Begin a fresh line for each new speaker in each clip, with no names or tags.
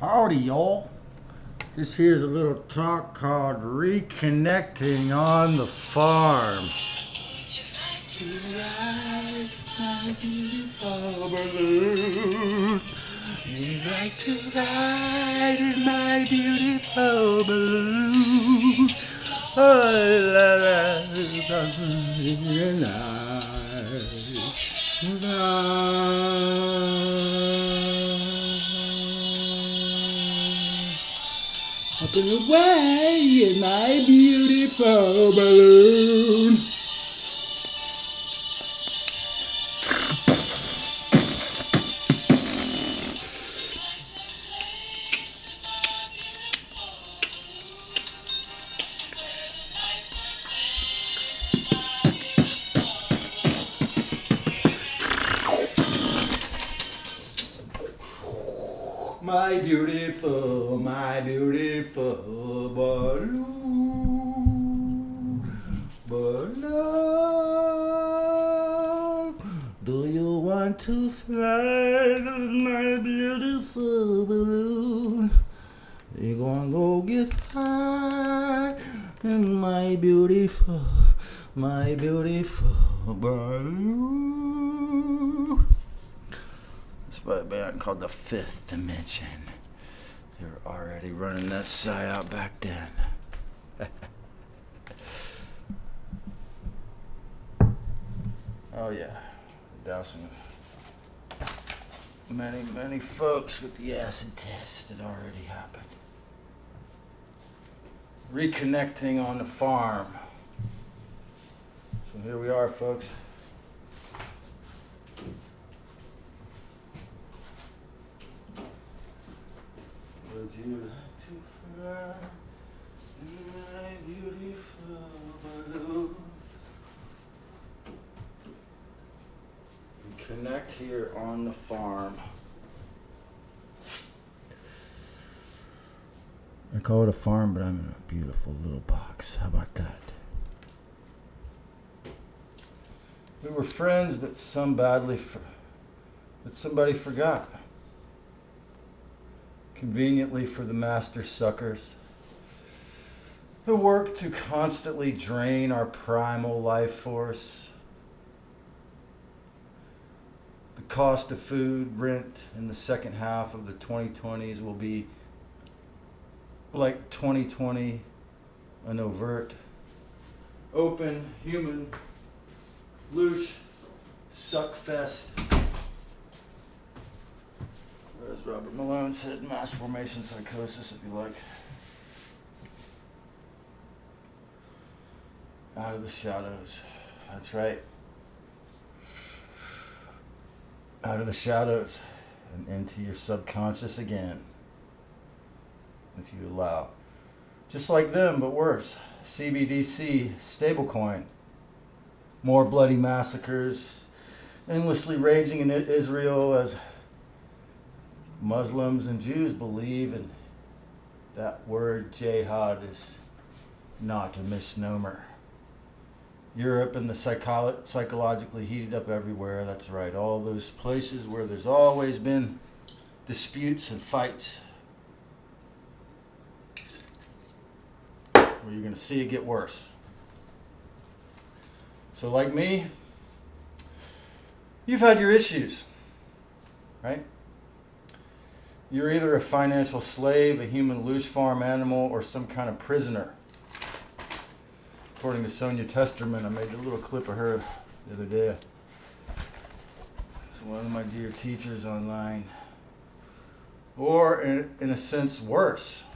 Howdy, y'all. This here's a little talk called Reconnecting on the Farm. To ride my beautiful balloon. You like to ride in my beautiful balloon. Oh, la, la, up and away in my beautiful balloon. My beautiful balloon, balloon. Do you want to fly in my beautiful balloon? You gonna go get high in my beautiful balloon. It's by a band called The Fifth Dimension. They were already running that sigh out back then. Oh yeah, dousing many folks with the acid test that already happened. Reconnecting on the farm. So here we are, folks. Would you like to fly in my beautiful balloon? And connect here on the farm. I call it a farm, but I'm in a beautiful little box. How about that? We were friends, but somebody forgot. Conveniently for the master suckers who work to constantly drain our primal life force. The cost of food, rent in the second half of the 2020s will be like 2020, an overt, open, human, loosh, suck fest. As Robert Malone said, mass formation psychosis, if you like. Out of the shadows. That's right. Out of the shadows and into your subconscious again. If you allow. Just like them, but worse. CBDC, stablecoin. More bloody massacres. Endlessly raging in Israel as Muslims and Jews believe, and that word jihad is not a misnomer. Europe and the psychologically heated up everywhere. That's right. All those places where there's always been disputes and fights. Where you're going to see it get worse. So like me, you've had your issues, right? You're either a financial slave, a human loose farm animal, or some kind of prisoner. According to Sonia Testerman, I made a little clip of her the other day. It's one of my dear teachers online. Or, in a sense, worse.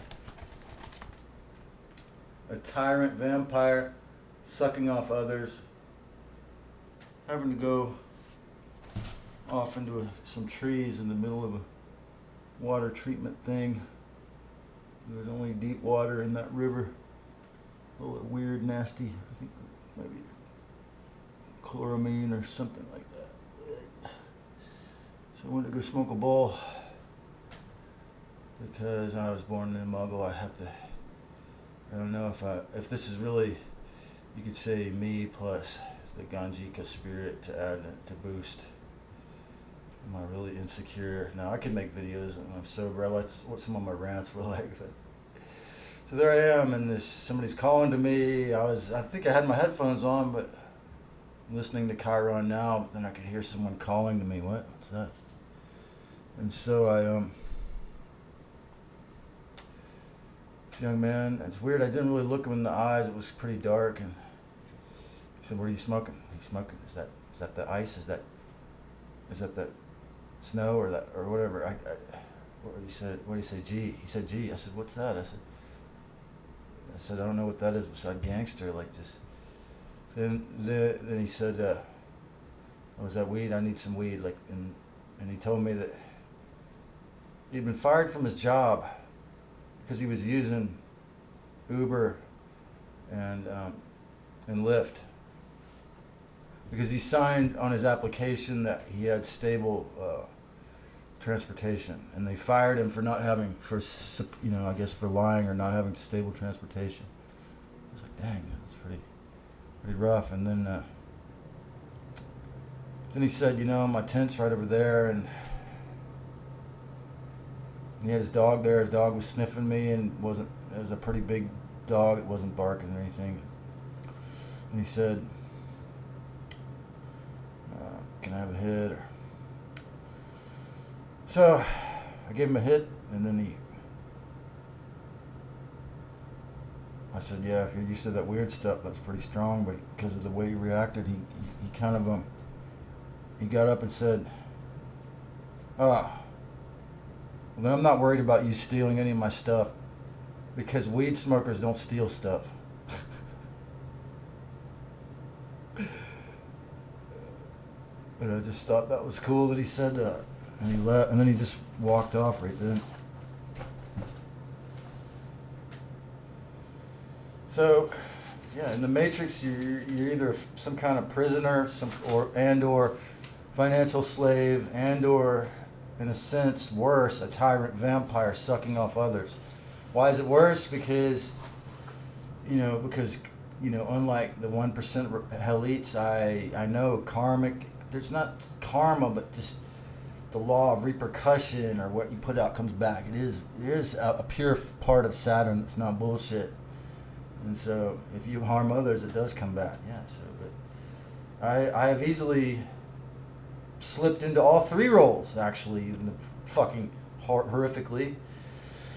A tyrant vampire sucking off others, having to go off into some trees in the middle of a water treatment thing. There's only deep water in that river. A little weird, nasty, I think maybe chloramine or something like that. So I went to go smoke a bowl because I was born in a muggle. I don't know if this is really, you could say me plus the Ganjika spirit to add to boost. Am I really insecure? No, I can make videos when I'm sober. I like what some of my rants were like. But. So there I am, and somebody's calling to me. I think I had my headphones on, but I'm listening to Chiron now. But then I could hear someone calling to me. What's that? And so this young man. It's weird. I didn't really look him in the eyes. It was pretty dark, and he said, "What are you smoking? What are you smoking? Is that the ice? Is that the snow or whatever?" What did he say? What did he say? Gee. He said, "Gee." I said, "What's that?" I said, "I don't know what that is beside gangster." Like just. Then he said, "Oh, is that weed? I need some weed." Like and he told me that he'd been fired from his job because he was using Uber and Lyft. Because he signed on his application that he had stable transportation, and they fired him for not having, I guess for lying or not having stable transportation. I was like, dang, that's pretty rough. And then he said, my tent's right over there, and he had his dog there. His dog was sniffing me, and it was a pretty big dog. It wasn't barking or anything. And he said, "Can I have a hit?" So I gave him a hit, and then I said, "Yeah, if you're used to that weird stuff, that's pretty strong." But because of the way he reacted, he kind of he got up and said, "Well, then I'm not worried about you stealing any of my stuff, because weed smokers don't steal stuff." And I just thought that was cool that he said that. And he left, and then he just walked off right then. So, yeah, in the Matrix, you're either some kind of prisoner, or financial slave, or in a sense worse, a tyrant vampire sucking off others. Why is it worse? Because unlike the 1% elites, I know karmic. There's not karma, but just the law of repercussion, or what you put out comes back. It is a pure part of Saturn that's not bullshit. And so if you harm others, it does come back. Yeah. So, but I have easily slipped into all three roles, actually, fucking horrifically.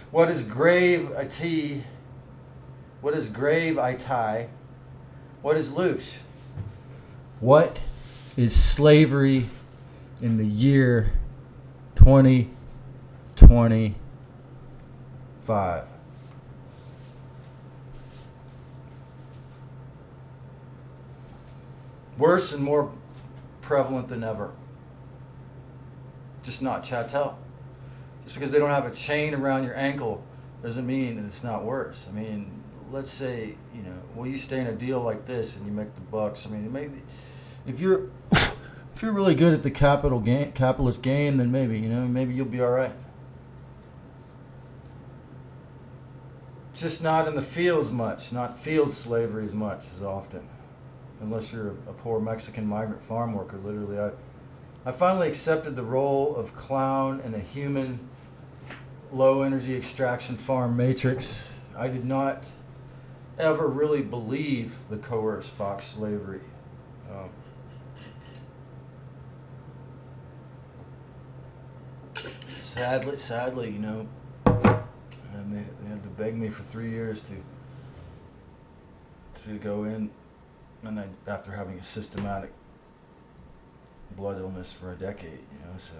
What is grave IT? What is grave IT? What is loosh? What is slavery in the year 2025? Worse and more prevalent than ever. Just not chattel. Just because they don't have a chain around your ankle doesn't mean that it's not worse. I mean, let's say, you stay in a deal like this and you make the bucks. I mean, maybe if you're really good at the capitalist game, then maybe you'll be all right. Just not in the fields much, not field slavery as much as often, unless you're a poor Mexican migrant farm worker. Literally, I finally accepted the role of clown in a human low energy extraction farm matrix. I did not ever really believe the coerced box slavery. Sadly, and they had to beg me for 3 years to go in, and after having a systematic blood illness for a decade, so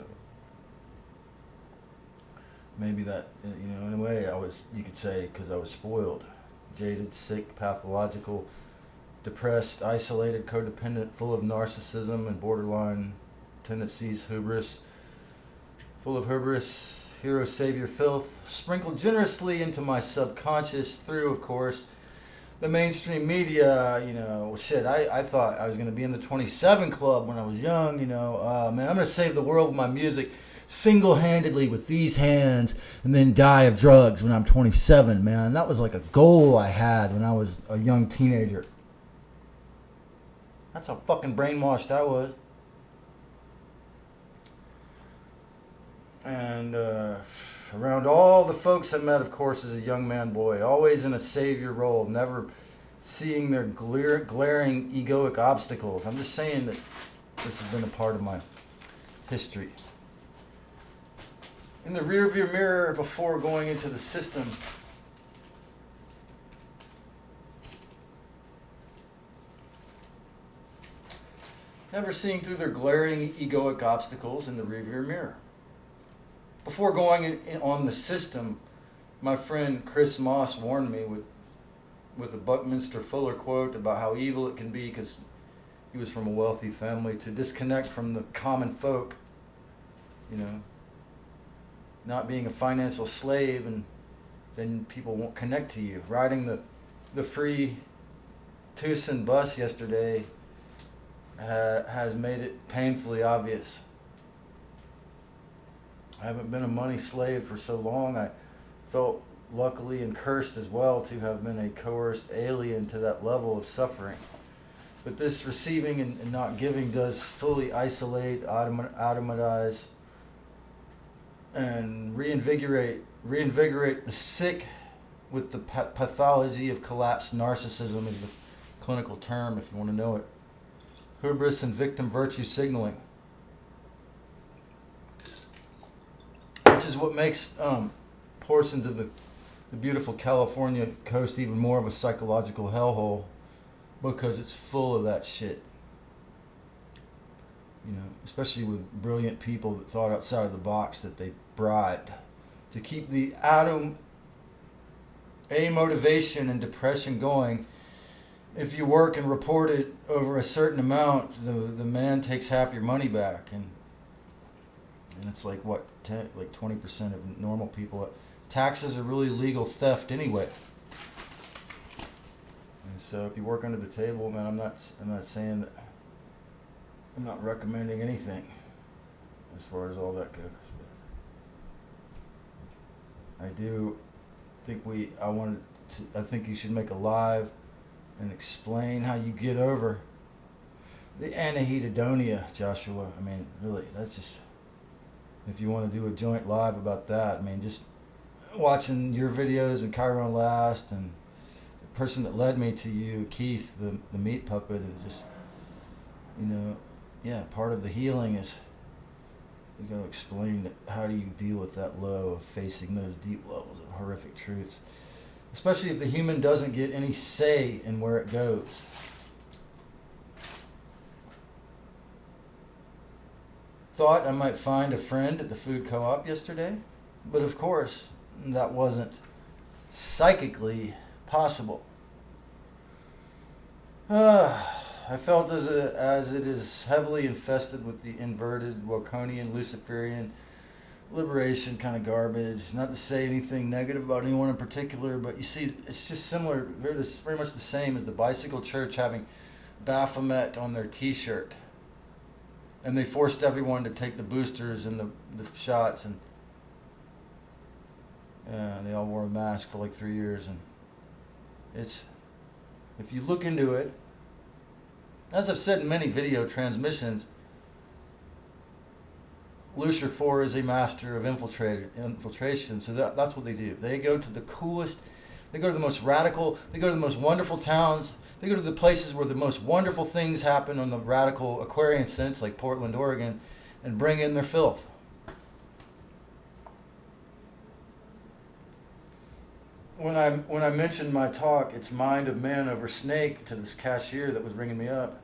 maybe that, in a way, you could say, because I was spoiled, jaded, sick, pathological, depressed, isolated, codependent, full of narcissism and borderline tendencies, full of hubris, hero, savior, filth, sprinkled generously into my subconscious through, of course, the mainstream media. I thought I was going to be in the 27 Club when I was young, man, I'm going to save the world with my music single-handedly with these hands, and then die of drugs when I'm 27, man. That was like a goal I had when I was a young teenager. That's how fucking brainwashed I was. And around all the folks I met, of course, as a young man boy, always in a savior role, never seeing their glaring egoic obstacles. I'm just saying that this has been a part of my history. In the rearview mirror before going into the system, never seeing through their glaring egoic obstacles in the rearview mirror. Before going on the system, my friend Chris Moss warned me with a Buckminster Fuller quote about how evil it can be, because he was from a wealthy family, to disconnect from the common folk, you know, not being a financial slave, and then people won't connect to you. Riding the free Tucson bus yesterday has made it painfully obvious. I haven't been a money slave for so long. I felt luckily and cursed as well to have been a coerced alien to that level of suffering. But this receiving and not giving does fully isolate, automatize, and reinvigorate the sick with the pathology of collapsed narcissism is the clinical term, if you want to know it. Hubris and victim virtue signaling, which is what makes portions of the beautiful California coast even more of a psychological hellhole, because it's full of that shit. You know, especially with brilliant people that thought outside of the box, that they bribed to keep the motivation and depression going. If you work and report it over a certain amount, the man takes half your money back, and it's like what, like 20% of normal people. Taxes are really legal theft anyway. And so if you work under the table, man, I'm not saying that. I'm not recommending anything as far as all that goes. But I do think I think you should make a live and explain how you get over the anhedonia, Joshua. I mean, really, that's just, if you want to do a joint live about that, I mean, just watching your videos and Chiron Last, and the person that led me to you, Keith, the meat puppet, is just, you know, yeah, part of the healing is you got to explain how do you deal with that low of facing those deep levels of horrific truths, especially if the human doesn't get any say in where it goes. Thought I might find a friend at the food co-op yesterday, but of course that wasn't psychically possible. I felt as it is heavily infested with the inverted Waconian, Luciferian liberation kind of garbage. Not to say anything negative about anyone in particular, but you see, it's just similar, very much the same as the Bicycle Church having Baphomet on their T-shirt, and they forced everyone to take the boosters and the shots, and they all wore a mask for like 3 years. And it's, if you look into it, as I've said in many video transmissions, Loosh 4 is a master of infiltration. So that's what they do. They go to the coolest, they go to the most radical, they go to the most wonderful towns, they go to the places where the most wonderful things happen on the radical Aquarian sense, like Portland, Oregon, and bring in their filth. When I mentioned my talk, it's mind of man over snake, to this cashier that was ringing me up,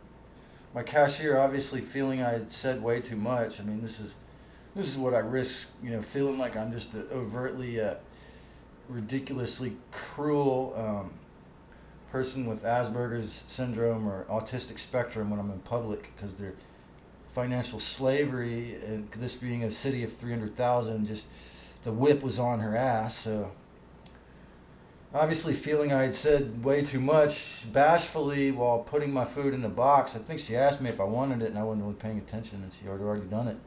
my cashier obviously feeling I had said way too much. I mean, this is what I risk, you know, feeling like I'm just an overtly, ridiculously cruel person with Asperger's syndrome or autistic spectrum when I'm in public, because they're financial slavery, and this being a city of 300,000, just the whip was on her ass. So obviously feeling I had said way too much, bashfully, while putting my food in the box. I think she asked me if I wanted it, and I wasn't really paying attention, and she had already done it.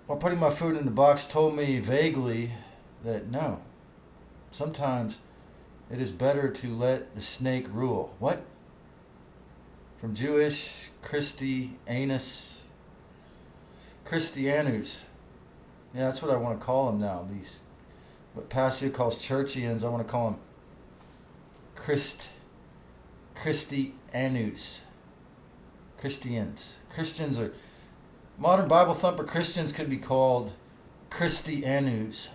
While putting my food in the box, told me vaguely that no, sometimes it is better to let the snake rule. What? From Jewish Christianus, Yeah, that's what I want to call them now. These, what Passio calls churchians, I want to call them Christianus. Christians. Christians are, modern Bible thumper Christians could be called Christianus.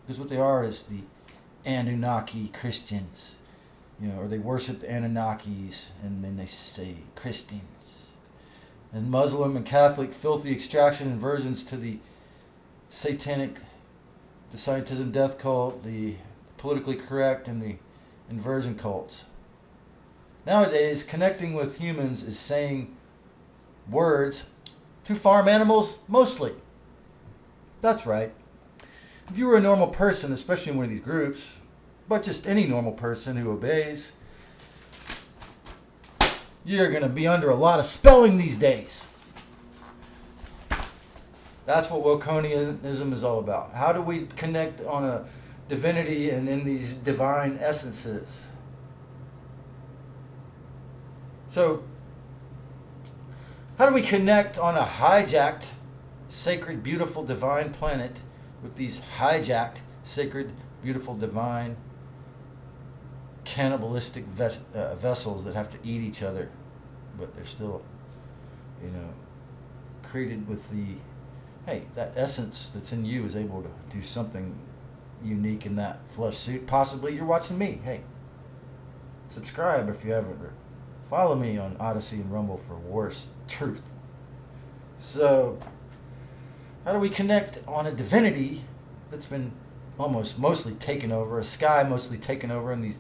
Because what they are is the Anunnaki Christians. Or they worship the Anunnakis, and then they say Christians. And Muslim and Catholic filthy extraction inversions to the satanic, the scientism death cult, the politically correct, and the inversion cults. Nowadays, connecting with humans is saying words to farm animals mostly. That's right. If you were a normal person, especially in one of these groups, but just any normal person who obeys, you're going to be under a lot of spelling these days. That's what Wokonianism is all about. How do we connect on a divinity and in these divine essences? So, how do we connect on a hijacked, sacred, beautiful, divine planet with these hijacked, sacred, beautiful, divine, cannibalistic vessels that have to eat each other, but they're still, created with the, hey, that essence that's in you is able to do something unique in that flesh suit. Possibly you're watching me. Hey, subscribe if you haven't, or follow me on Odyssey and Rumble for worse truth. So, how do we connect on a divinity that's been mostly taken over, a sky mostly taken over, and these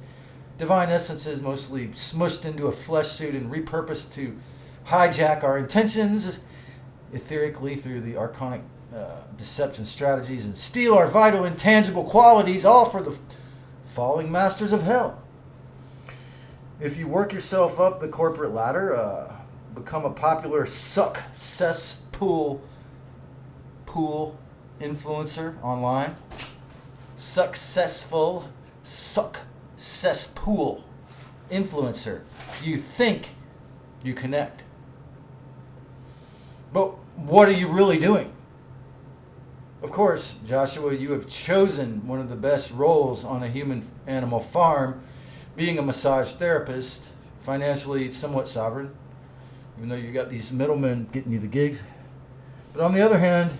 divine essences mostly smushed into a flesh suit and repurposed to hijack our intentions etherically through the archonic deception strategies and steal our vital intangible qualities, all for the falling masters of hell. If you work yourself up the corporate ladder, become a popular successful influencer online, successful influencer, you think you connect. But what are you really doing? Of course, Joshua, you have chosen one of the best roles on a human-animal farm, being a massage therapist, financially somewhat sovereign, even though you got these middlemen getting you the gigs. But on the other hand,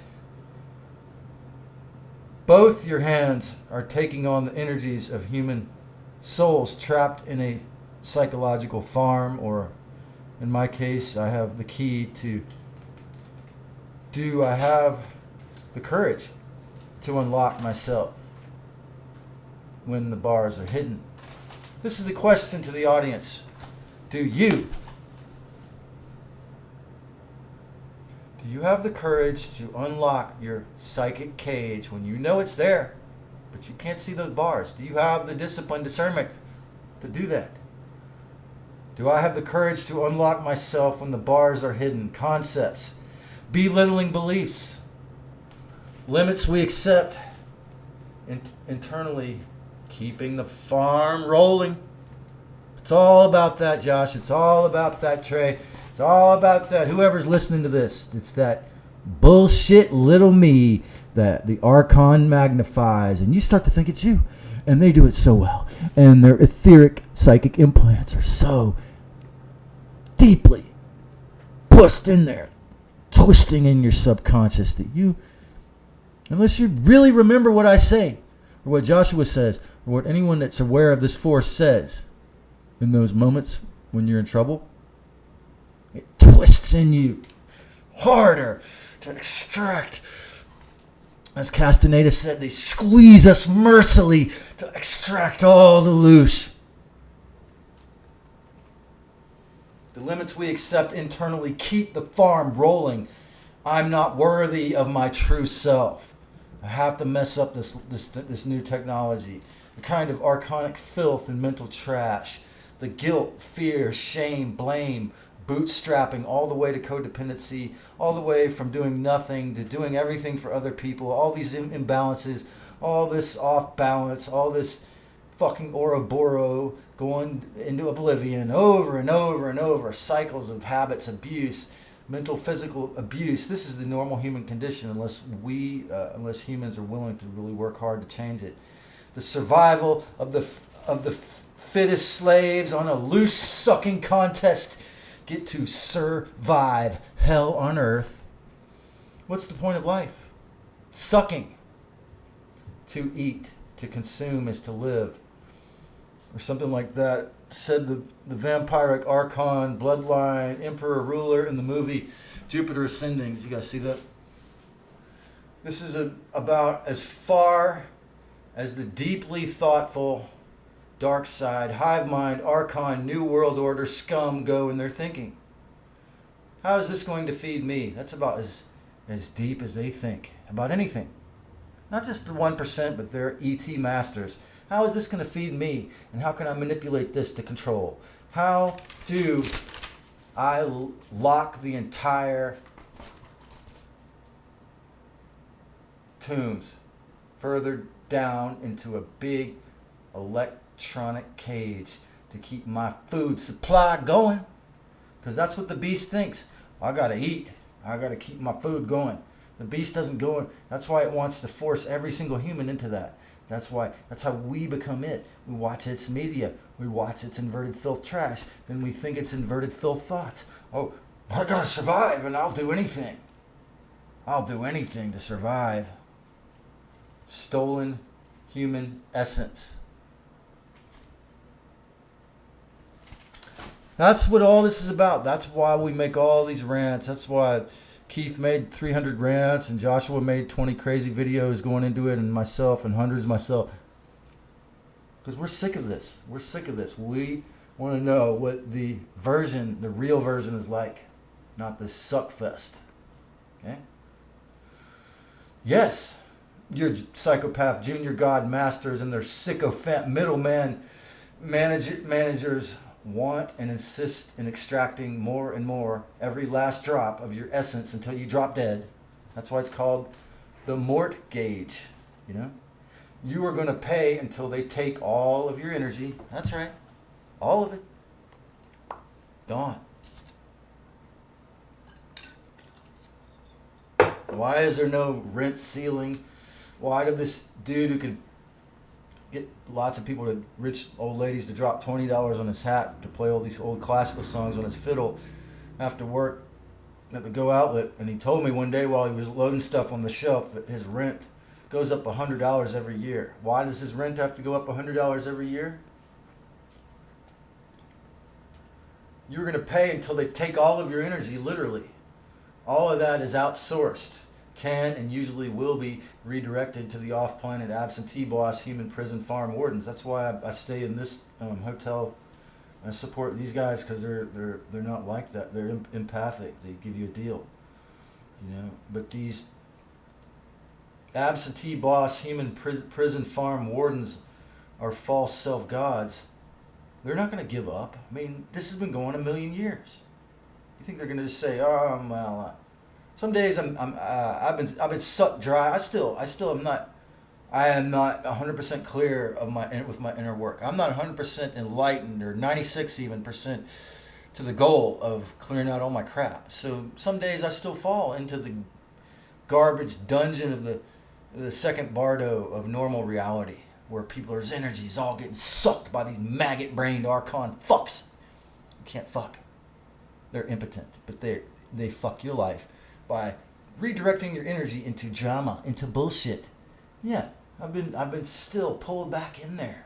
both your hands are taking on the energies of human souls trapped in a psychological farm, or in my case, I have the key to, do I have the courage to unlock myself when the bars are hidden? This is the question to the audience. Do you have the courage to unlock your psychic cage when you know it's there, but you can't see those bars? Do you have the discipline, discernment to do that? Do I have the courage to unlock myself when the bars are hidden? Concepts, belittling beliefs, limits we accept, internally keeping the farm rolling. It's all about that, Josh. It's all about that, Trey. It's all about that. Whoever's listening to this, it's that bullshit little me that the Archon magnifies, and you start to think it's you. And they do it so well. And their etheric psychic implants are so deeply pushed in there, twisting in your subconscious, that you, unless you really remember what I say, or what Joshua says, or what anyone that's aware of this force says, in those moments when you're in trouble, it twists in you harder to extract. As Castaneda said, they squeeze us mercilessly to extract all the loosh. The limits we accept internally keep the farm rolling. I'm not worthy of my true self. I have to mess up this new technology. The kind of archonic filth and mental trash. The guilt, fear, shame, blame, bootstrapping, all the way to codependency, all the way from doing nothing to doing everything for other people, all these imbalances, all this off balance, all this fucking Ouroboros going into oblivion over and over and over, cycles of habits, abuse, mental, physical abuse. This is the normal human condition unless humans are willing to really work hard to change it. The survival of the fittest slaves on a loose sucking contest get to survive hell on earth. What's the point of life? Sucking. To eat, to consume is to live. Or something like that, said the vampiric archon, bloodline, emperor, ruler in the movie Jupiter Ascending. Did you guys see that? This is about as far as the deeply thoughtful, dark side, hive mind, archon, new world order scum go in their thinking. How is this going to feed me? That's about as deep as they think about anything. Not just the 1%, but their ET masters. How is this going to feed me? And how can I manipulate this to control? How do I lock the entire tombs further down into a big electronic cage to keep my food supply going? Because that's what the beast thinks. I got to eat. I got to keep my food going. The beast doesn't go. That's why it wants to force every single human into that. That's how we become it. We watch its media. We watch its inverted filth trash. Then we think it's inverted filth thoughts. Oh, I gotta survive and I'll do anything. I'll do anything to survive. Stolen human essence. That's what all this is about. That's why we make all these rants. That's why Keith made 300 rants and Joshua made 20 crazy videos going into it, and myself and hundreds myself. Because we're sick of this. We're sick of this. We want to know what the real version is like, not this suck fest. Okay? Yes, your psychopath junior god masters and their sycophant middleman managers want and insist in extracting more and more, every last drop of your essence until you drop dead. That's why it's called the mort gauge. You know, you are going to pay until they take all of your energy. That's right, all of it gone. Why is there no rent ceiling? Why did this dude who could get lots of people, rich old ladies, to drop $20 on his hat to play all these old classical songs on his fiddle after work at the Go Outlet? And he told me one day while he was loading stuff on the shelf that his rent goes up $100 every year. Why does his rent have to go up $100 every year? You're going to pay until they take all of your energy, literally. All of that is outsourced. Can and usually will be redirected to the off-planet absentee boss human prison farm wardens. That's why I stay in this hotel. I support these guys because they're not like that. They're empathic. They give you a deal, you know. But these absentee boss human prison farm wardens are false self-gods. They're not going to give up. I mean, this has been going a million years. You think they're going to just say, "Oh, well"? Some days I've been sucked dry. I am not 100% clear with my inner work. I'm not 100% enlightened, or 96 even percent to the goal of clearing out all my crap. So some days I still fall into the garbage dungeon of the second bardo of normal reality, where people's energy is all getting sucked by these maggot-brained archon fucks. You can't fuck. They're impotent, but they fuck your life by redirecting your energy into drama, into bullshit. Yeah, I've been still pulled back in there.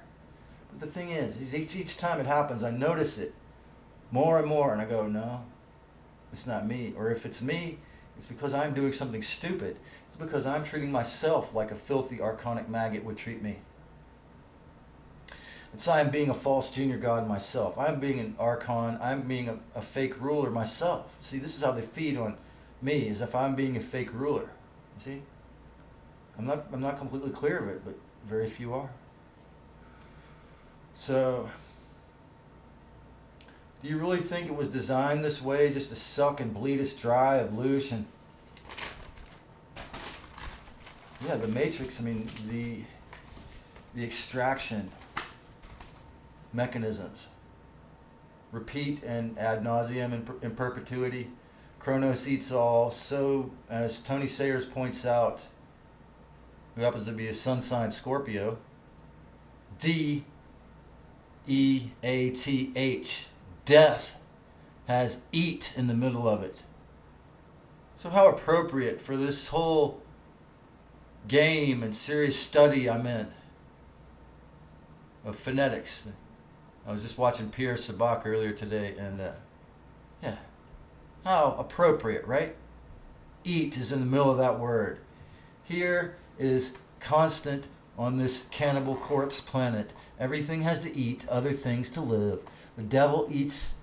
But the thing is each time it happens, I notice it more and more, and I go, no, it's not me. Or if it's me, it's because I'm doing something stupid. It's because I'm treating myself like a filthy archonic maggot would treat me. It's I'm being a false junior god myself. I'm being an archon. I'm being a fake ruler myself. See, this is how they feed on me, as if I'm being a fake ruler. You see? I'm not completely clear of it, but very few are. So, do you really think it was designed this way, just to suck and bleed us dry of loosh? And yeah, the Matrix, I mean, the extraction mechanisms, repeat and ad nauseum in perpetuity, Kronos eats all. So, as Tony Sayers points out, who happens to be a sun sign Scorpio, DEATH, death, has eat in the middle of it. So how appropriate for this whole game and serious study I'm in of phonetics. I was just watching Pierre Sabak earlier today, and yeah, how appropriate, right? Eat is in the middle of that word. Here is constant on this cannibal corpse planet. Everything has to eat, other things to live. The devil eats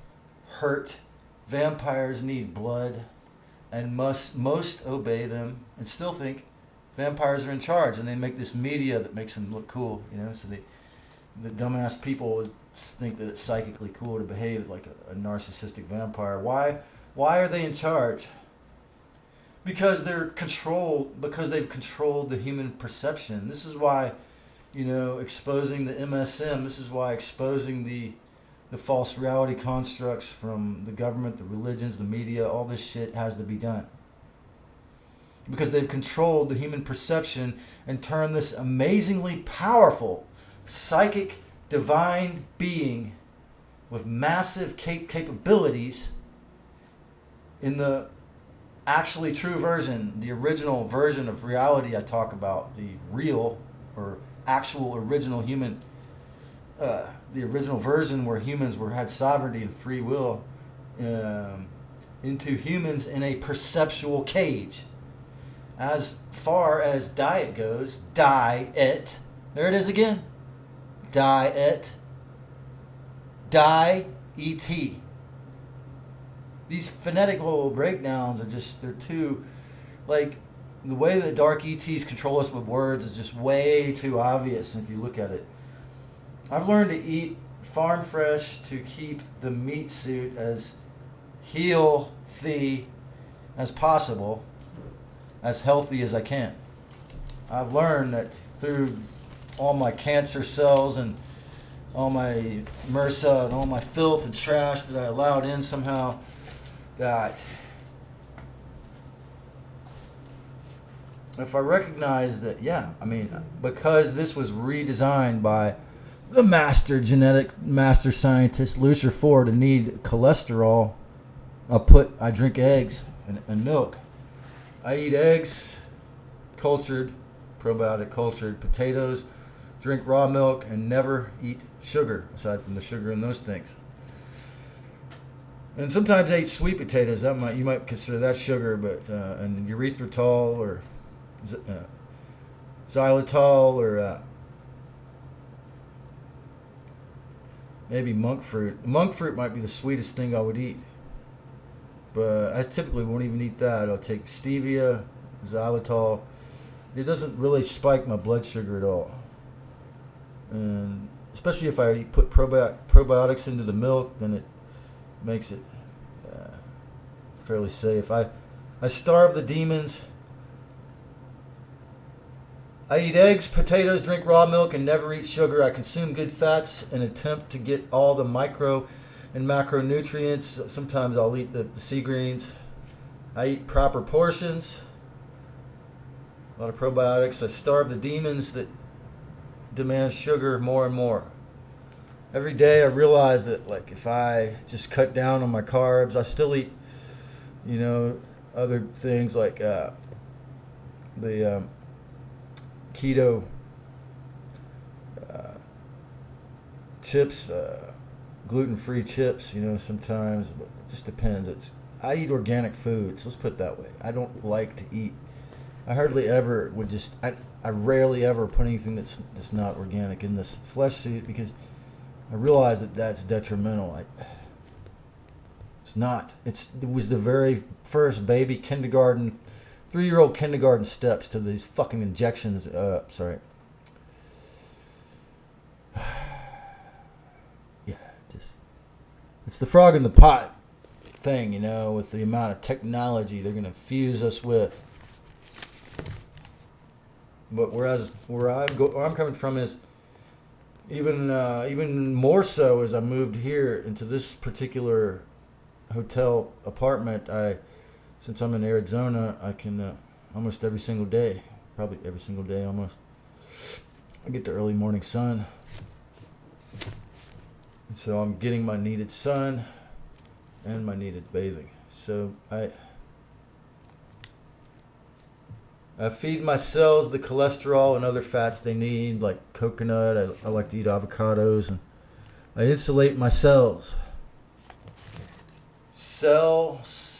hurt. Vampires need blood and must most obey them and still think vampires are in charge, and they make this media that makes them look cool, so the dumbass people would think that it's psychically cool to behave like a narcissistic vampire. Why are they in charge? Because they've controlled the human perception. This is why, exposing the MSM, this is why exposing the false reality constructs from the government, the religions, the media, all this shit has to be done. Because they've controlled the human perception and turned this amazingly powerful, psychic, divine being with massive capabilities in the actually true version, the original version of reality I talk about, the real or actual original human, the original version where humans had sovereignty and free will, into humans in a perceptual cage. As far as diet goes, diet, there it is again, diet, die-et. These phonetical breakdowns are they're too, like, the way that dark ETs control us with words is just way too obvious if you look at it. I've learned to eat farm fresh to keep the meat suit as healthy as possible, as healthy as I can. I've learned that through all my cancer cells and all my MRSA and all my filth and trash that I allowed in somehow, that if I recognize that, because this was redesigned by the master scientist, Lucifer Ford, to need cholesterol, I drink eggs and milk. I eat eggs, probiotic cultured, potatoes, drink raw milk, and never eat sugar, aside from the sugar in those things. And sometimes I eat sweet potatoes. You might consider that sugar, but and erythritol or xylitol or maybe monk fruit. Monk fruit might be the sweetest thing I would eat, but I typically won't even eat that. I'll take stevia, xylitol. It doesn't really spike my blood sugar at all, and especially if I put probiotics into the milk, then it makes it fairly safe. I starve the demons. I eat eggs, potatoes, drink raw milk, and never eat sugar. I consume good fats and attempt to get all the micro and macronutrients. Sometimes I'll eat the sea greens. I eat proper portions. A lot of probiotics. I starve the demons that demand sugar more and more. Every day I realize that, like, if I just cut down on my carbs, I still eat, other things like the keto chips, gluten-free chips, sometimes, but it just depends. I eat organic foods, let's put it that way. I don't like to eat, I hardly ever I rarely ever put anything that's not organic in this flesh suit, because I realize that that's detrimental. It's not. It was the very first baby kindergarten, 3-year-old kindergarten steps to these fucking injections. Sorry. Yeah, it's the frog in the pot thing, with the amount of technology they're going to fuse us with. But where I'm coming from is even more so as I moved here into this particular hotel apartment. since I'm in Arizona, I can almost every single day, probably every single day almost, I get the early morning sun. And so I'm getting my needed sun and my needed bathing. So I feed my cells the cholesterol and other fats they need, like coconut. I like to eat avocados, and I insulate my cells. Self.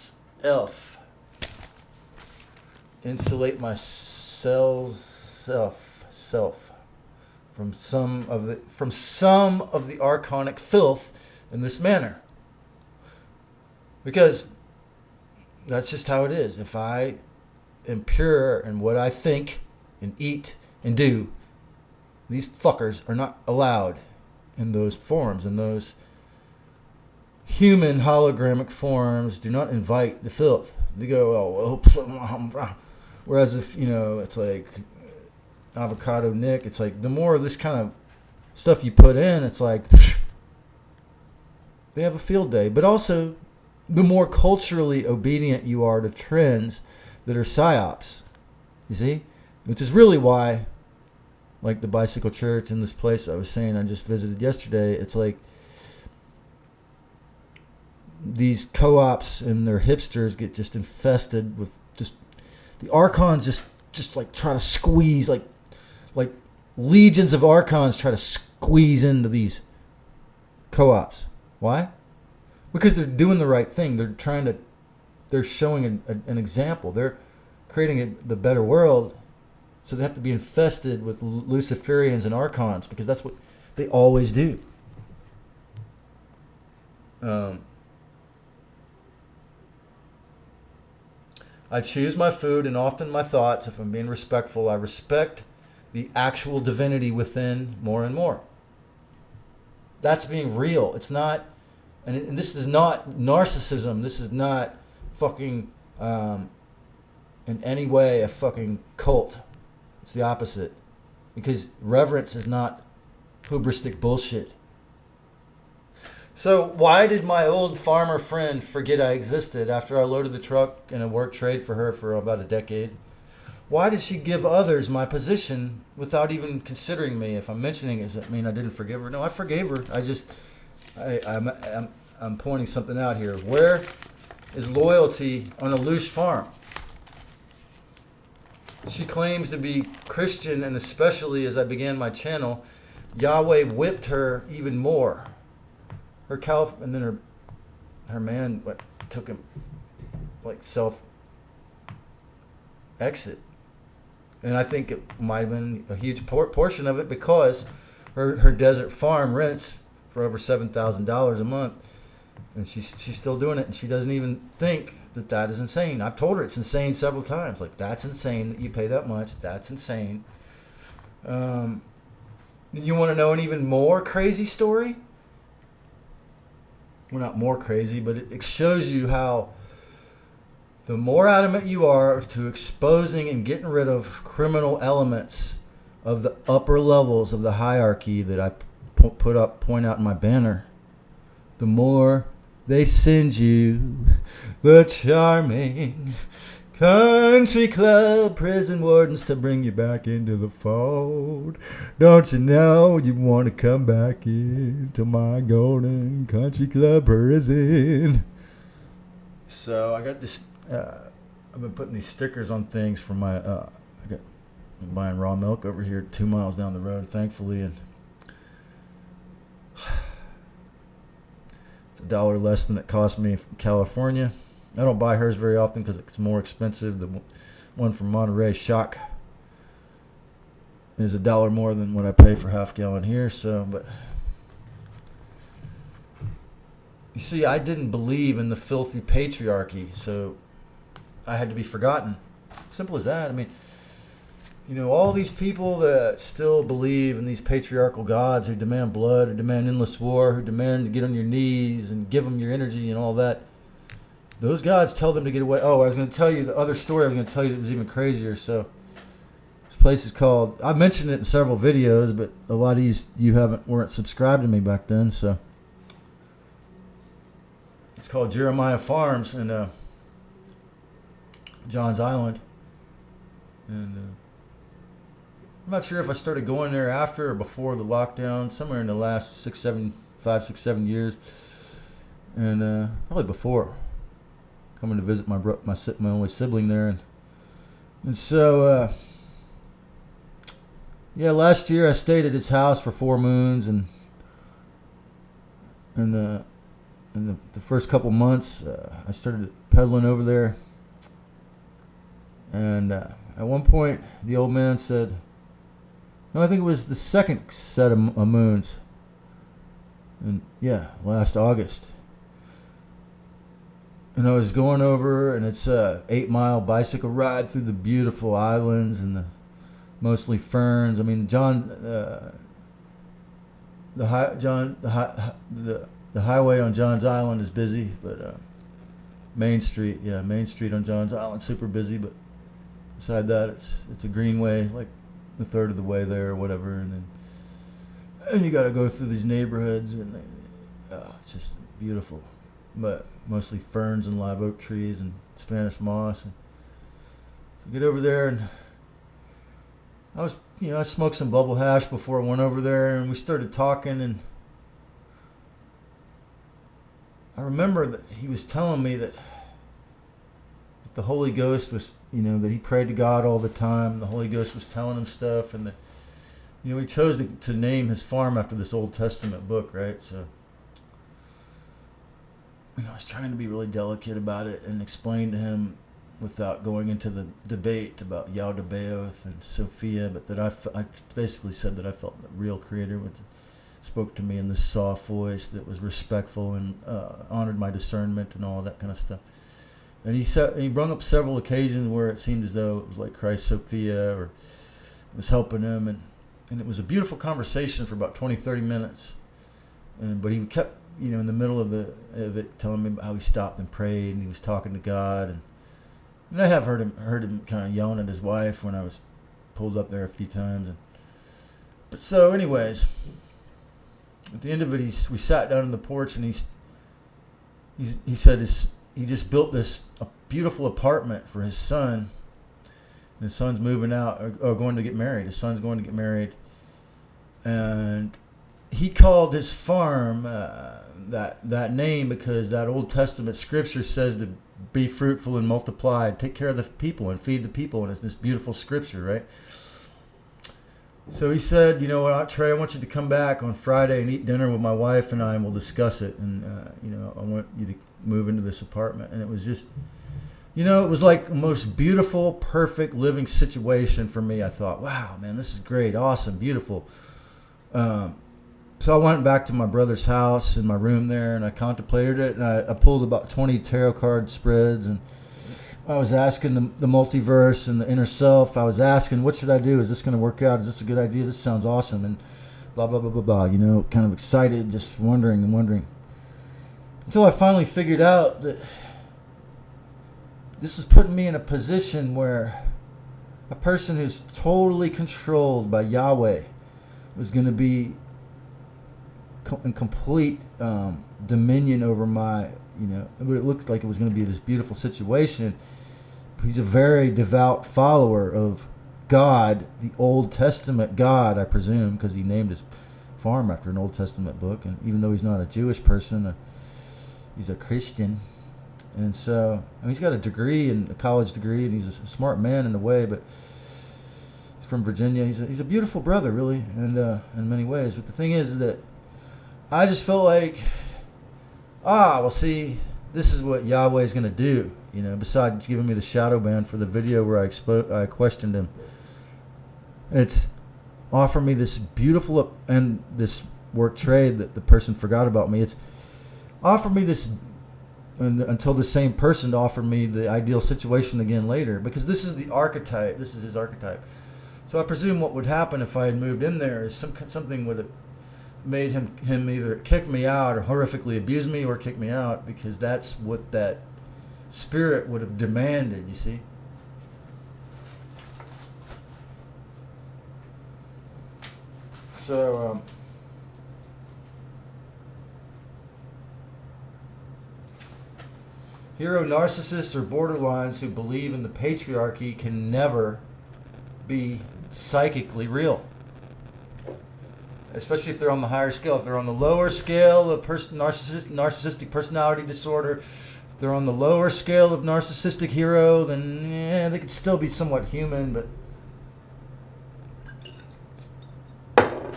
Insulate my cells self from some of the archonic filth in this manner. Because that's just how it is. If I am pure in what I think and eat and do, these fuckers are not allowed in those forms, in those human hologrammic forms. Do not invite the filth. They go, oh, well, whereas if, it's like avocado Nick, it's like the more of this kind of stuff you put in, it's like they have a field day. But also, the more culturally obedient you are to trends that are psyops, you see? Which is really why, like the bicycle church in this place I was saying I just visited yesterday, it's like these co-ops and their hipsters get just infested with just the archons just like try to squeeze, like legions of archons try to squeeze into these co-ops. Why? Because they're doing the right thing. They're showing an example. They're creating the better world. So they have to be infested with Luciferians and archons, because that's what they always do. I choose my food and often my thoughts. If I'm being respectful, I respect the actual divinity within more and more. That's being real. It's not, and this is not narcissism. This is not fucking, in any way, a fucking cult. It's the opposite. Because reverence is not hubristic bullshit. So why did my old farmer friend forget I existed after I loaded the truck and I worked trade for her for about a decade? Why did she give others my position without even considering me? If I'm mentioning it, does that mean I didn't forgive her? No, I forgave her. I'm pointing something out here. Where is loyalty on a loosh farm? She claims to be Christian, and especially as I began my channel, Yahweh whipped her even more. And then her man took him self exit. And I think it might have been a huge portion of it because her desert farm rents for over $7,000 a month, and she's still doing it, and she doesn't even think that is insane. I've told her it's insane several times. Like, that's insane that you pay that much. That's insane. You want to know an even more crazy story? Well, not more crazy, but it shows you how the more adamant you are to exposing and getting rid of criminal elements of the upper levels of the hierarchy that I point out in my banner, the more they send you the charming country club prison wardens to bring you back into the fold. Don't you know you want to come back into my golden country club prison? So I got this. I've been putting these stickers on things for my. I'm buying raw milk over here 2 miles down the road, thankfully, and it's $1 less than it cost me from California. I don't buy hers very often because it's more expensive. The one from Monterey, Shock, is $1 more than what I pay for half gallon here. So, but you see, I didn't believe in the filthy patriarchy, so I had to be forgotten. Simple as that. I mean, all these people that still believe in these patriarchal gods who demand blood, who demand endless war, who demand to get on your knees and give them your energy and all that. Those gods tell them to get away. Oh, I was going to tell you the other story. I was going to tell you that was even crazier. So this place is called, I've mentioned it in several videos, but a lot of you weren't subscribed to me back then. So it's called Jeremiah Farms, and John's Island, and I'm not sure if I started going there after or before the lockdown, somewhere in the last 5, 6, 7 years, and probably before, coming to visit my only sibling there, and so yeah, last year I stayed at his house for 4 moons, and the first couple months I started pedaling over there, and at one point the old man said, no, I think it was the second set of moons, and yeah, last August, and I was going over, and it's a 8-mile bicycle ride through the beautiful islands and the mostly ferns. I mean, the highway on John's Island is busy, but Main Street on John's Island, super busy. But beside that, it's a greenway, like a third of the way there or whatever, and you got to go through these neighborhoods, and it's just beautiful. But mostly ferns and live oak trees and Spanish moss. And so get over there, and I smoked some bubble hash before I went over there, and we started talking, and I remember that he was telling me that the Holy Ghost was, that he prayed to God all the time. The Holy Ghost was telling him stuff, and that, he chose to name his farm after this Old Testament book, right? So, I was trying to be really delicate about it and explain to him without going into the debate about Yaldabaoth and Sophia, but that I basically said that I felt the real Creator spoke to me in this soft voice that was respectful and honored my discernment and all that kind of stuff. And he brought up several occasions where it seemed as though it was like Christ Sophia, or it was helping him, and it was a beautiful conversation for about 20-30 minutes. But he kept, in the middle of it, telling me about how he stopped and prayed, and he was talking to God, and I have heard him kind of yelling at his wife when I was pulled up there a few times. But so, anyways, at the end of it, we sat down on the porch, and he said he just built a beautiful apartment for his son. And his son's moving out or going to get married. His son's going to get married, and he called his farm that name because that Old Testament scripture says to be fruitful and multiply, and take care of the people and feed the people, and it's this beautiful scripture, right? So he said, Trey, I want you to come back on Friday and eat dinner with my wife and I, and we'll discuss it, and I want you to move into this apartment. And it was just, it was like the most beautiful, perfect living situation for me. I thought, wow, man, this is great, awesome, beautiful. So I went back to my brother's house in my room there, and I contemplated it, and I pulled about 20 tarot card spreads, and I was asking the multiverse and the inner self. I was asking, what should I do? Is this going to work out? Is this a good idea? This sounds awesome, and blah, blah, blah, blah, blah, kind of excited, just wondering, until I finally figured out that this was putting me in a position where a person who's totally controlled by Yahweh was going to be in complete dominion over my, it looked like it was going to be this beautiful situation. He's a very devout follower of God, the Old Testament God, I presume, because he named his farm after an Old Testament book. And even though he's not a Jewish person, he's a Christian. And so, he's got a college degree, and he's a smart man in a way, but he's from Virginia. He's a beautiful brother, really, and in many ways. But the thing is that I just felt like, see, this is what Yahweh is going to do, besides giving me the shadow ban for the video where I questioned him. It's offer me this beautiful, and this work trade that the person forgot about me. It's offer me this, until the same person offered me the ideal situation again later, because this is the archetype. This is his archetype. So I presume what would happen if I had moved in there is something would have made him either kick me out or horrifically abuse me or kick me out, because that's what that spirit would have demanded, you see. So Hero narcissists or borderlines who believe in the patriarchy can never be psychically real. Especially if they're on the higher scale. If they're on the lower scale of narcissistic personality disorder, if they're on the lower scale of narcissistic hero, then yeah, they could still be somewhat human, but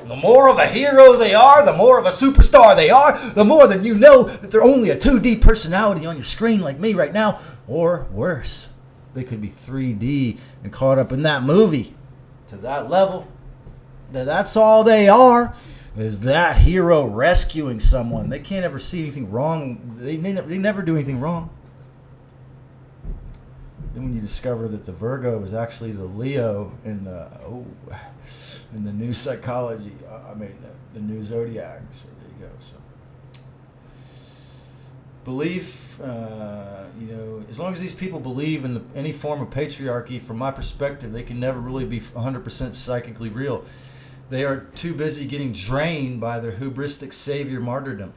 the more of a hero they are, the more of a superstar they are, the more that you know that they're only a 2D personality on your screen like me right now, or worse, they could be 3D and caught up in that movie to that level. That's all they are, is that hero rescuing someone. They can't ever see anything wrong. They never do anything wrong. Then when you discover that the Virgo is actually the Leo in the new psychology, the new zodiac. So there you go. So belief, as long as these people believe in any form of patriarchy, from my perspective, they can never really be 100% psychically real. They are too busy getting drained by their hubristic savior martyrdom.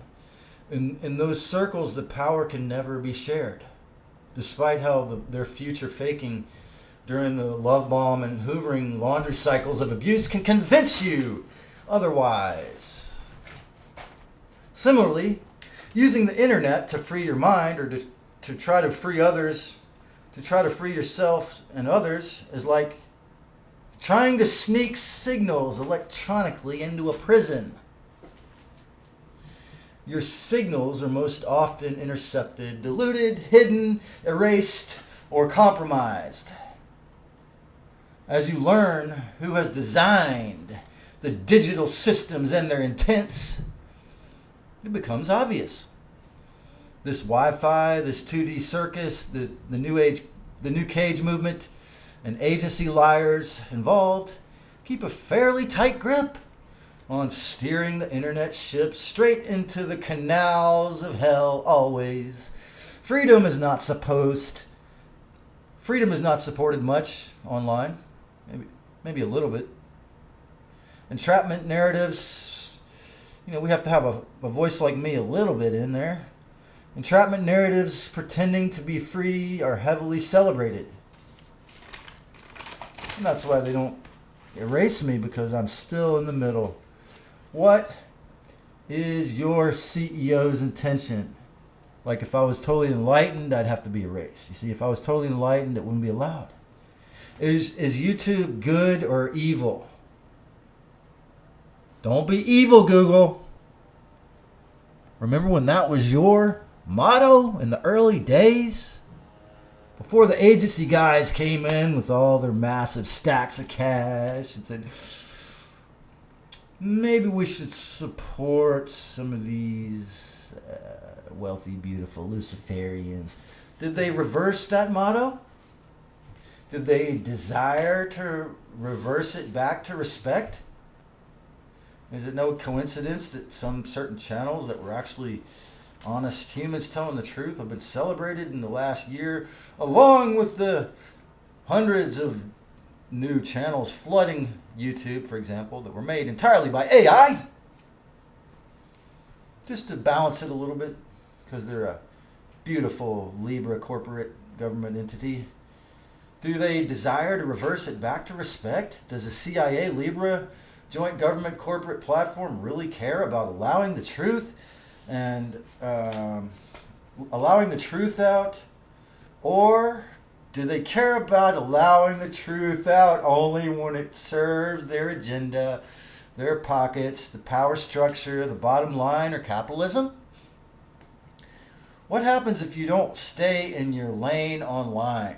In those circles, the power can never be shared, despite how their future faking during the love bomb and hoovering laundry cycles of abuse can convince you otherwise. Similarly, using the internet to free your mind, or to try to free others, to try to free yourself and others, is like trying to sneak signals electronically into a prison. Your signals are most often intercepted, diluted, hidden, erased, or compromised. As you learn who has designed the digital systems and their intents, it becomes obvious. This Wi-Fi, this 2D circus, the new cage movement, and agency liars involved keep a fairly tight grip on steering the internet ship straight into the canals of hell always. Freedom is not supported much online. Maybe a little bit. Entrapment narratives, we have to have a voice like me a little bit in there. Entrapment narratives pretending to be free are heavily celebrated. And that's why they don't erase me, because I'm still in the middle. What is your CEO's intention? Like, if I was totally enlightened, I'd have to be erased. You see, if I was totally enlightened, it wouldn't be allowed. Is YouTube good or evil? Don't be evil, Google. Remember when that was your motto in the early days? Before the agency guys came in with all their massive stacks of cash and said, maybe we should support some of these wealthy, beautiful Luciferians. Did they reverse that motto? Did they desire to reverse it back to respect? Is it no coincidence that some certain channels that were actually honest humans telling the truth have been celebrated in the last year, along with the hundreds of new channels flooding YouTube, for example, that were made entirely by AI? Just to balance it a little bit, because they're a beautiful Libra corporate government entity. Do they desire to reverse it back to respect? Does the CIA Libra joint government corporate platform really care about allowing the truth and allowing the truth out? Or do they care about allowing the truth out only when it serves their agenda, their pockets, the power structure, the bottom line, or capitalism? What happens if you don't stay in your lane online?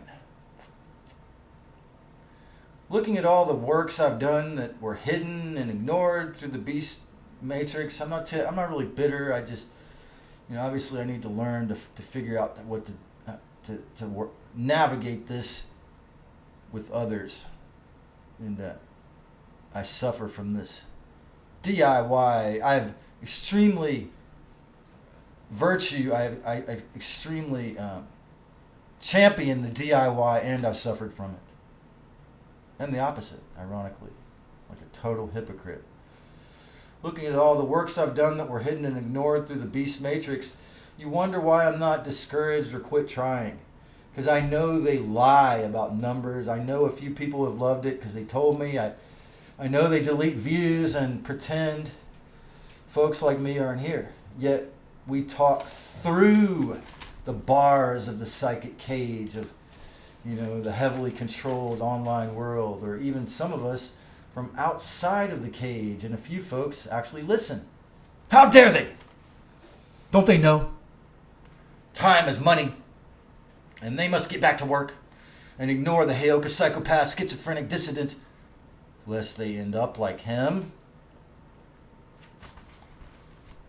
Looking at all the works I've done that were hidden and ignored through the beast matrix, I'm not really bitter. I just, obviously I need to learn to figure out what to navigate this with others, and I suffer from this DIY. I've extremely I extremely championed the DIY, and I've suffered from it. And the opposite, ironically, like a total hypocrite. Looking at all the works I've done that were hidden and ignored through the beast matrix, You wonder why I'm not discouraged or quit trying. Because I know they lie about numbers. I know a few people have loved it because they told me. I know they delete views and pretend folks like me aren't here. Yet we talk through the bars of the psychic cage of, the heavily controlled online world, or even some of us from outside of the cage, and a few folks actually listen. How dare they? Don't they know? Time is money, and they must get back to work and ignore the Heyoka psychopath, schizophrenic dissident, lest they end up like him.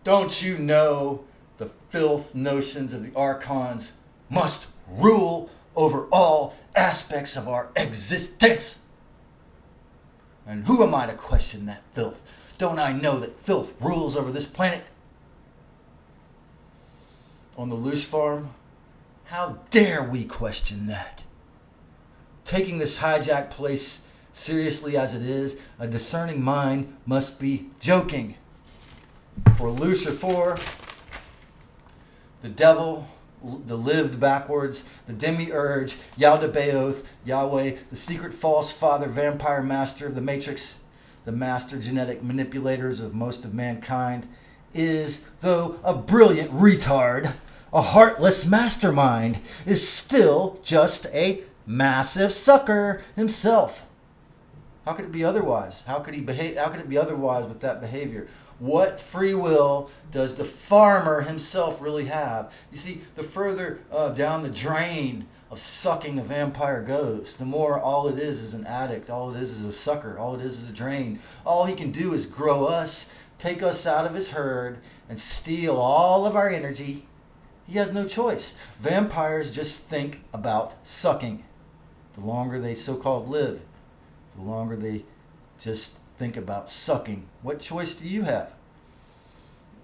Don't you know the filth notions of the archons must rule over all aspects of our existence? And who am I to question that filth? Don't I know that filth rules over this planet? On the loosh farm, how dare we question that? Taking this hijacked place seriously as it is, a discerning mind must be joking. For loosh or for the devil, the lived backwards, the demiurge, Yaldabaoth, Yahweh, the secret false father, vampire master of the matrix, the master genetic manipulators of most of mankind, is, though a brilliant retard, a heartless mastermind, is still just a massive sucker himself. How could it be otherwise? How could it be otherwise with that behavior? What free will does the farmer himself really have? You see, the further down the drain of sucking a vampire goes, the more all it is an addict. All it is a sucker. All it is a drain. All he can do is grow us, take us out of his herd, and steal all of our energy. He has no choice. Vampires just think about sucking. The longer they so-called live, the longer they just think about sucking. What choice do you have?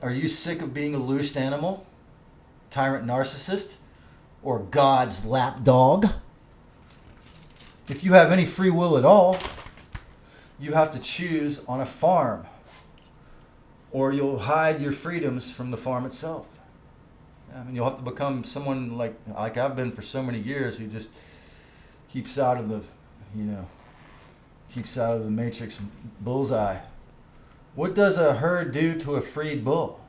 Are you sick of being a loosed animal, tyrant narcissist, or God's lapdog? If you have any free will at all, you have to choose on a farm, or you'll hide your freedoms from the farm itself. I mean, you'll have to become someone like I've been for so many years, who just keeps out of the, keeps out of the matrix bullseye. What does a herd do to a freed bull?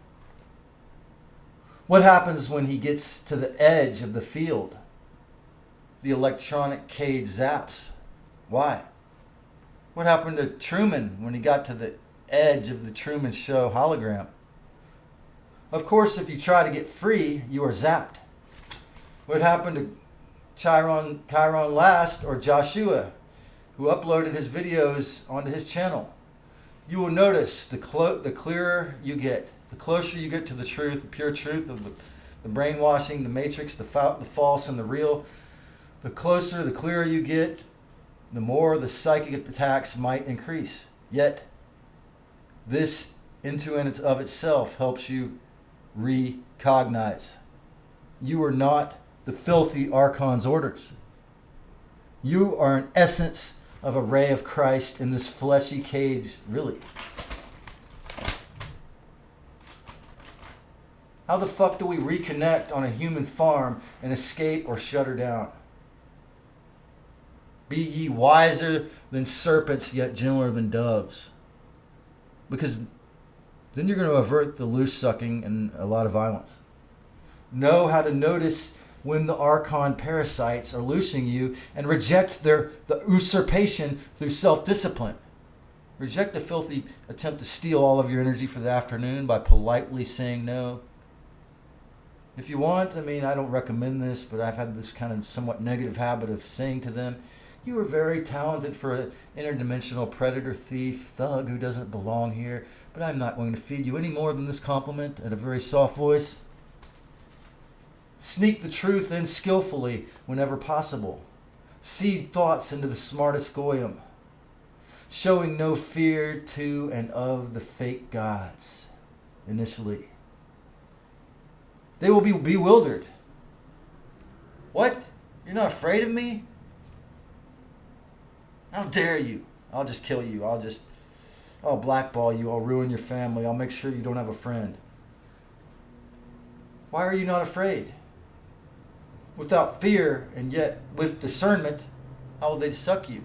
What happens when he gets to the edge of the field? The electronic cage zaps. Why? What happened to Truman when he got to the edge of the Truman Show hologram? Of course, if you try to get free, you are zapped. What happened to Chiron Last, or Joshua, who uploaded his videos onto his channel? You will notice the clearer you get, the closer you get to the truth, the pure truth of the brainwashing, the matrix, the false and the real, the clearer you get, the more the psychic attacks might increase. Yet, this into and of itself helps you recognize. You are not the filthy archon's orders. You are an essence of a ray of Christ in this fleshy cage, really. How the fuck do we reconnect on a human farm and escape or shut her down? Be ye wiser than serpents, yet gentler than doves. Because then you're going to avert the loose sucking and a lot of violence. Know how to notice when the archon parasites are loosing you, and reject the usurpation through self-discipline. Reject the filthy attempt to steal all of your energy for the afternoon by politely saying no. If you want, I don't recommend this, but I've had this kind of somewhat negative habit of saying to them, you are very talented for an interdimensional predator, thief, thug who doesn't belong here, but I'm not going to feed you any more than this compliment at a very soft voice. Sneak the truth in skillfully whenever possible. Seed thoughts into the smartest goyim. Showing no fear to and of the fake gods initially. They will be bewildered. What? You're not afraid of me? How dare you? I'll just kill you. I'll blackball you. I'll ruin your family. I'll make sure you don't have a friend. Why are you not afraid? Without fear and yet with discernment, how will they suck you?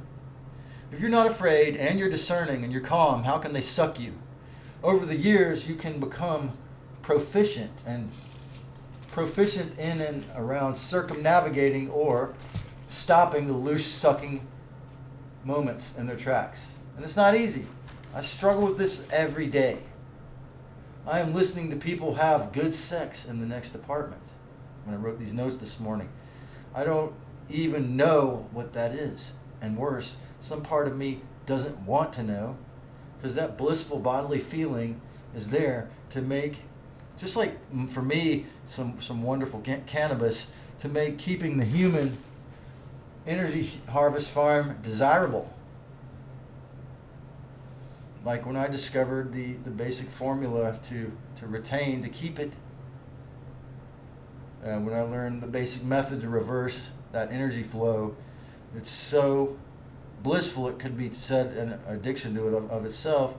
If you're not afraid and you're discerning and you're calm, how can they suck you? Over the years, you can become proficient in and around circumnavigating or stopping the loose sucking moments in their tracks. And it's not easy. I struggle with this every day. I am listening to people have good sex in the next apartment. When I wrote these notes this morning, I don't even know what that is. And worse, some part of me doesn't want to know, because that blissful bodily feeling is there to make, just like for me, some wonderful cannabis, to make keeping the human energy harvest farm desirable. Like when I discovered the basic formula to retain, to keep it. When I learned the basic method to reverse that energy flow, it's so blissful it could be said an addiction to it of itself.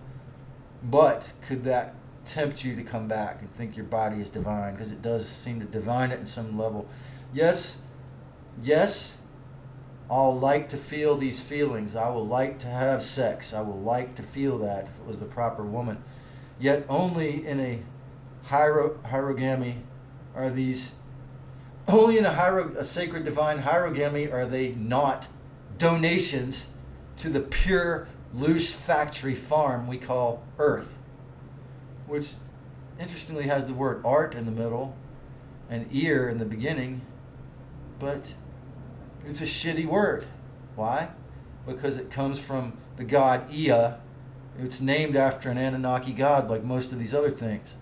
But could that tempt you to come back and think your body is divine? Because it does seem to divine it in some level. Yes, I'll like to feel these feelings. I will like to have sex. I will like to feel that if it was the proper woman. Yet only in a hierogamy are these, only in a sacred divine hierogamy are they not donations to the pure loosh factory farm we call Earth, which interestingly has the word art in the middle and ear in the beginning, but it's a shitty word. Why? Because it comes from the god Ea. It's named after an Anunnaki god, like most of these other things.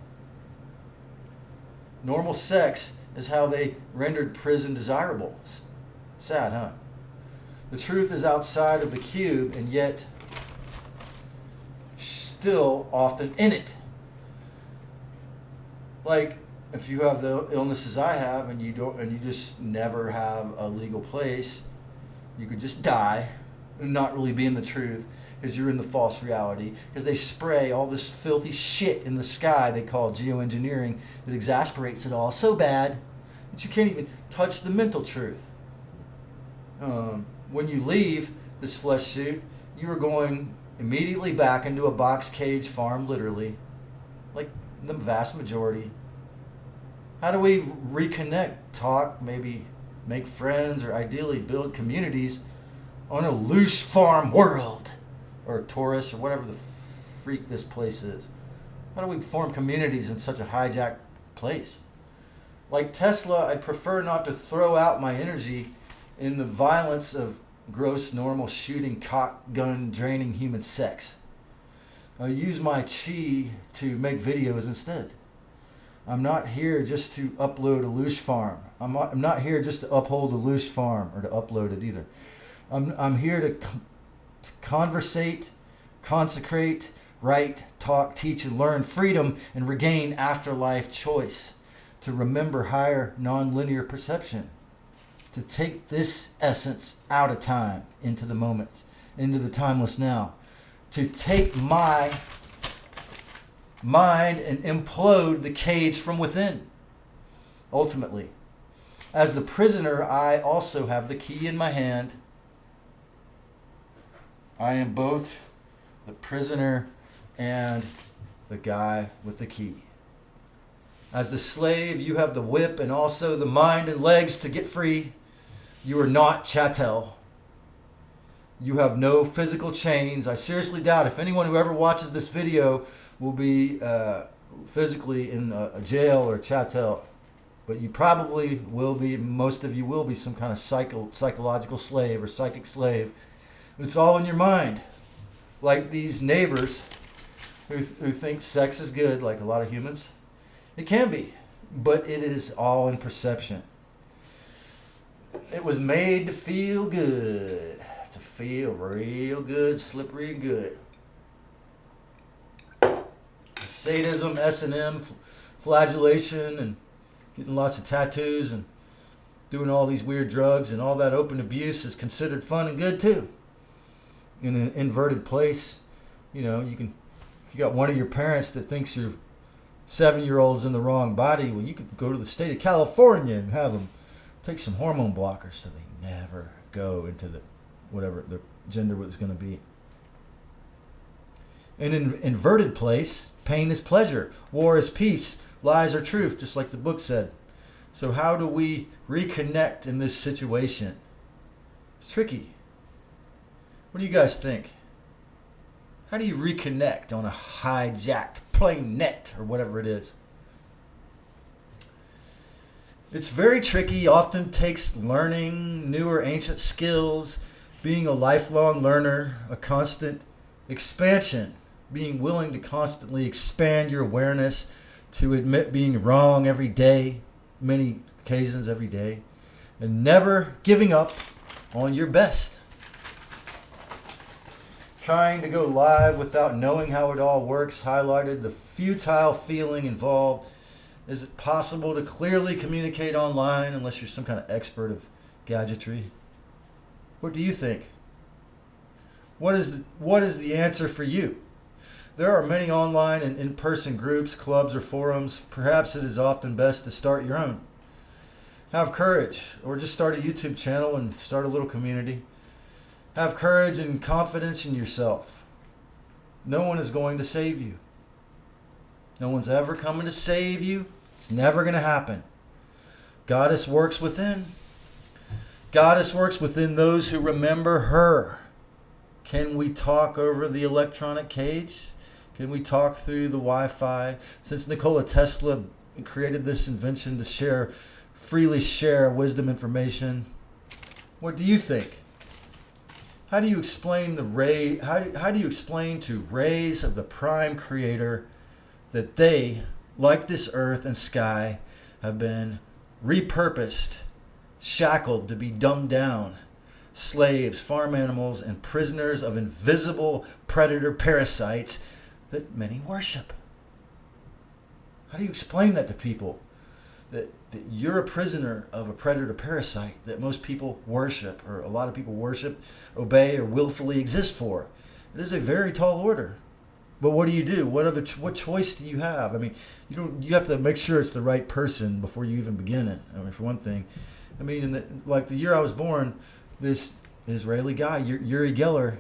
Normal sex is how they rendered prison desirable. Sad, huh? The truth is outside of the cube, and yet still often in it. Like, if you have the illnesses I have and you just never have a legal place, you could just die and not really be in the truth, because you're in the false reality, because they spray all this filthy shit in the sky they call geoengineering that exasperates it all so bad that you can't even touch the mental truth. When you leave this flesh suit, you are going immediately back into a box cage farm, literally, like the vast majority. How do we reconnect, talk, maybe make friends, or ideally build communities on a loosh farm world, or Taurus, or whatever the freak this place is? How do we form communities in such a hijacked place? Like Tesla, I prefer not to throw out my energy in the violence of gross, normal shooting, cock, gun, draining human sex. I use my chi to make videos instead. I'm not here just to upload a loosh farm. I'm not here just to uphold a loosh farm or to upload it either. I'm here to conversate, consecrate, write, talk, teach, and learn freedom and regain afterlife choice, to remember higher non-linear perception, to take this essence out of time into the moment, into the timeless now, to take my mind and implode the cage from within. Ultimately, as the prisoner, I also have the key in my hand. I am both the prisoner and the guy with the key. As the slave, you have the whip and also the mind and legs to get free. You are not chattel. You have no physical chains. I seriously doubt if anyone who ever watches this video will be physically in a jail or chattel. But you probably will be, most of you will be some kind of psychological slave or psychic slave. It's all in your mind. Like these neighbors who think sex is good, like a lot of humans. It can be, but it is all in perception. It was made to feel good, to feel real good, slippery and good. Sadism, S&M, flagellation, and getting lots of tattoos and doing all these weird drugs and all that open abuse is considered fun and good too. In an inverted place, you know, you can, if you got one of your parents that thinks you're 7-year-olds in the wrong body, well, you could go to the state of California and have them take some hormone blockers so they never go into the whatever the gender was going to be. In an inverted place, pain is pleasure, war is peace, lies are truth, just like the book said. So how do we reconnect in this situation? It's tricky. What do you guys think? How do you reconnect on a hijacked plane net or whatever it is? It's very tricky, often takes learning new or ancient skills, being a lifelong learner, a constant expansion, being willing to constantly expand your awareness, to admit being wrong every day, many occasions every day, and never giving up on your best. Trying to go live without knowing how it all works highlighted the futile feeling involved. Is it possible to clearly communicate online unless you're some kind of expert of gadgetry? What do you think? What is the answer for you? There are many online and in-person groups, clubs, or forums. Perhaps it is often best to start your own. Have courage, or just start a YouTube channel and start a little community. Have courage and confidence in yourself. No one is going to save you. No one's ever coming to save you. It's never going to happen. Goddess works within. Goddess works within those who remember her. Can we talk over the electronic cage? Can we talk through the Wi-Fi? Since Nikola Tesla created this invention to freely share wisdom information, what do you think? How do you explain how do you explain to rays of the prime creator that they, like this earth and sky, have been repurposed, shackled to be dumbed down, slaves, farm animals, and prisoners of invisible predator parasites that many worship? How do you explain that to people? That you're a prisoner of a predator parasite that most people worship, or a lot of people worship, obey, or willfully exist for. It is a very tall order. But what do? What choice do you have? I mean, you have to make sure it's the right person before you even begin it. I mean, for one thing. I mean, like the year I was born, this Israeli guy, Uri Geller,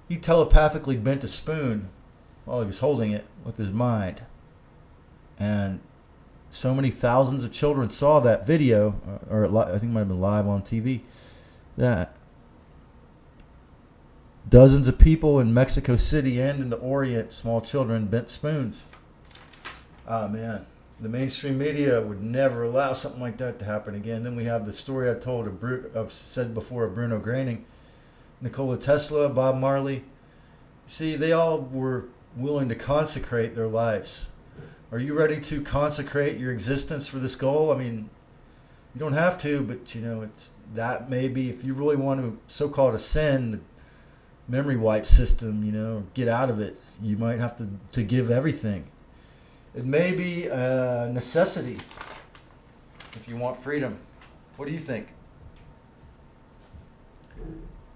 he telepathically bent a spoon while he was holding it with his mind. And so many thousands of children saw that video, or I think it might have been live on TV, that dozens of people in Mexico City and in the Orient, small children, bent spoons. Oh, man. The mainstream media would never allow something like that to happen again. Then we have the story I told of said before of Bruno Graining, Nikola Tesla, Bob Marley. See, they all were willing to consecrate their lives. Are you ready to consecrate your existence for this goal? I mean, you don't have to, but it's that maybe if you really want to so-called ascend the memory wipe system, get out of it, you might have to give everything. It may be a necessity if you want freedom. What do you think?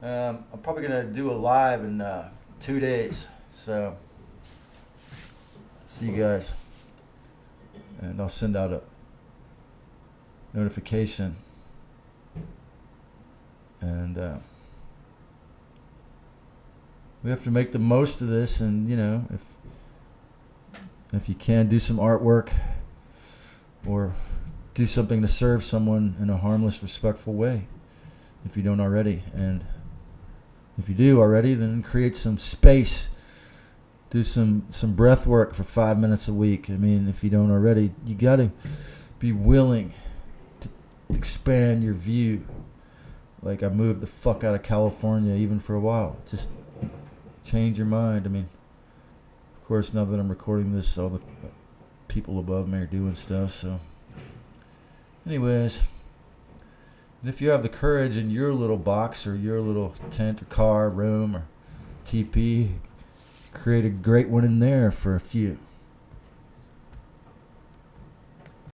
I'm probably going to do a live in 2 days. So, see you guys. And I'll send out a notification. And we have to make the most of this. And, if you can, do some artwork or do something to serve someone in a harmless, respectful way if you don't already. And if you do already, then create some space. Do some breath work for 5 minutes a week. I mean, if you don't already, you got to be willing to expand your view. Like I moved the fuck out of California even for a while. Just change your mind. I mean, of course, now that I'm recording this, all the people above me are doing stuff. So anyways, and if you have the courage in your little box or your little tent or car, room or TP, create a great one in there for a few.